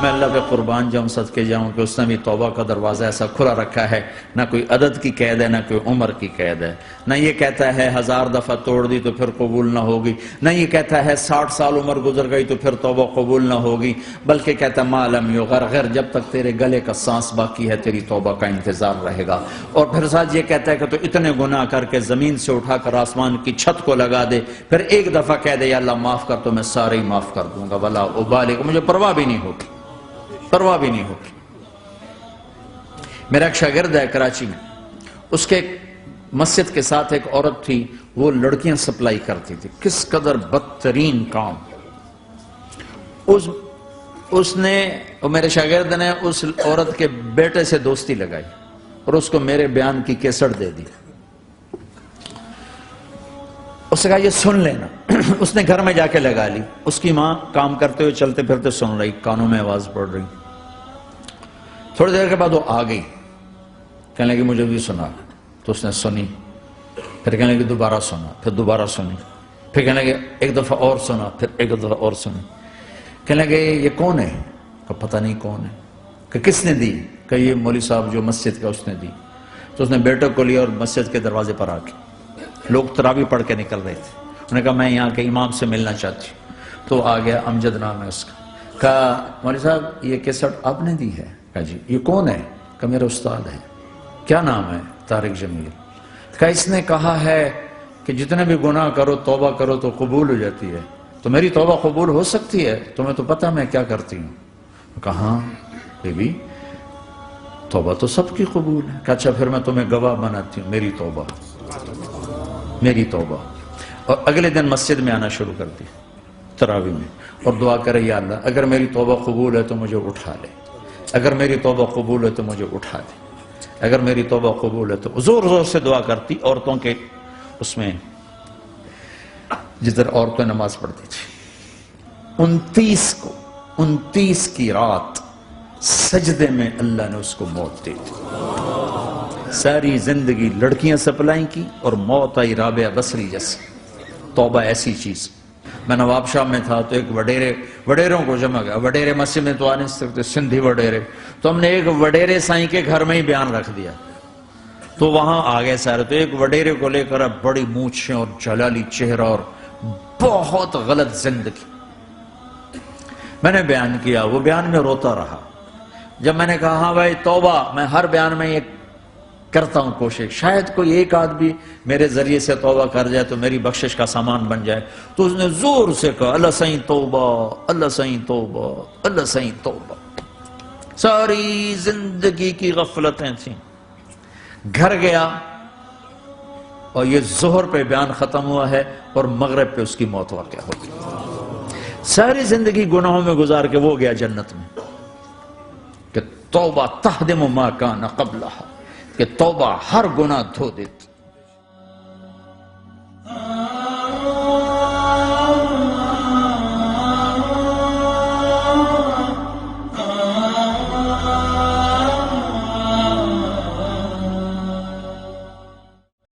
میں اللہ پہ قربان جاؤں صدقے جاؤں کہ اس نے بھی توبہ کا دروازہ ایسا کھلا رکھا ہے، نہ کوئی عدد کی قید ہے، نہ کوئی عمر کی قید ہے، نہ یہ کہتا ہے 1000 دفعہ توڑ دی تو پھر قبول نہ ہوگی، نہ یہ کہتا ہے 60 سال عمر گزر گئی تو پھر توبہ قبول نہ ہوگی، بلکہ کہتا ہے ما لم یغرغر، جب تک تیرے گلے کا سانس باقی ہے تیری توبہ کا انتظار رہے گا۔ اور پھر ساتھ یہ کہتا ہے کہ تو اتنے گناہ کر کے زمین سے اٹھا کر آسمان کی چھت کو لگا دے، پھر ایک دفعہ کہہ دے یا اللہ معاف کر تو میں سارے ہی معاف کر دوں گا، ولا ابالغ، مجھے پرواہ بھی نہیں ہوگی، پرواہ بھی نہیں ہوگی۔ میرا ایک شاگرد ہے کراچی میں، اس کے مسجد کے ساتھ ایک عورت تھی، وہ لڑکیاں سپلائی کرتی تھی، کس قدر بدترین کام۔ اس نے، میرے شاگرد نے اس عورت کے بیٹے سے دوستی لگائی اور اس کو میرے بیان کی کیسٹ دے دی۔ اس نے کہا یہ سن لینا۔ اس نے گھر میں جا کے لگا لی، اس کی ماں کام کرتے ہوئے چلتے پھرتے سن رہی، کانوں میں آواز پڑ رہی۔ تھوڑی دیر کے بعد وہ آ گئی، کہنے لگی مجھے بھی سنا، تو اس نے سنی، پھر کہنے لگی دوبارہ سنا، پھر دوبارہ سنی، پھر کہنے لگی ایک دفعہ اور سنا، پھر ایک دفعہ اور سنی۔ کہنے لگے یہ کون ہے؟ کہ پتہ نہیں کون ہے۔ کہ کس نے دی؟ کہ یہ مولوی صاحب جو مسجد کا اس نے دی۔ تو اس نے بیٹے کو لیا اور مسجد کے دروازے پر آ کے، لوگ تراویح پڑھ کے نکل رہے تھے، انہوں نے کہا میں یہاں کے امام سے ملنا چاہتی ہوں۔ تو آ گیا، امجد نام ہے اس کا۔ کہا مولوی صاحب یہ کیسٹ آپ نے دی ہے؟ کہا جی۔ یہ کون ہے؟ کہ میرا استاد ہے۔ کیا نام ہے؟ طارق جمیل۔ کہا اس نے کہا ہے کہ جتنے بھی گناہ کرو توبہ کرو تو قبول ہو جاتی ہے، تو میری توبہ قبول ہو سکتی ہے؟ تمہیں تو پتہ میں کیا کرتی ہوں۔ کہا ہاں بی بی توبہ تو سب کی قبول ہے۔ کہا اچھا پھر میں تمہیں گواہ بناتی ہوں، میری توبہ، میری توبہ۔ اور اگلے دن مسجد میں آنا شروع کر دی تراویح میں، اور دعا کرے یا اللہ اگر میری توبہ قبول ہے تو مجھے اٹھا لے، اگر میری توبہ قبول ہے تو مجھے اٹھا دے، اگر میری توبہ قبول ہے تو زور زور سے دعا کرتی۔ عورتوں کے اس میں جدھر عورتیں نماز پڑھتی تھی، 29 کی رات سجدے میں اللہ نے اس کو موت دے دی۔ ساری زندگی لڑکیاں سپلائی کی اور موت آئی رابعہ بصری جیسی۔ توبہ ایسی چیز۔ میں نواب شاہ میں تھا تو ایک وڈیروں کو جمع گیا، وڈیرے مسجد میں تو آ نہیں سکتے، سندھی وڈیرے، تو ہم نے ایک وڈیرے سائیں کے گھر میں ہی بیان رکھ دیا، تو وہاں آ گئے سارے۔ تو ایک وڈیرے کو لے کر بڑی مونچھیں اور جلالی چہرہ اور بہت غلط زندگی، میں نے بیان کیا، وہ بیان میں روتا رہا۔ جب میں نے کہا ہاں بھائی توبہ، میں ہر بیان میں یہ کرتا ہوں کوشش، شاید کوئی ایک آدمی میرے ذریعے سے توبہ کر جائے تو میری بخشش کا سامان بن جائے، تو اس نے زور سے کہا اللہ سائیں توبہ، اللہ سائیں توبہ، اللہ سائیں توبہ۔ ساری زندگی کی غفلتیں تھیں۔ گھر گیا اور یہ ظہر پہ بیان ختم ہوا ہے اور مغرب پہ اس کی موت واقع ہو گئی۔ ساری زندگی گناہوں میں گزار کے وہ گیا جنت میں، کہ توبہ تہدم ما کان قبلہا، کہ توبہ ہر گناہ دھو دیتی۔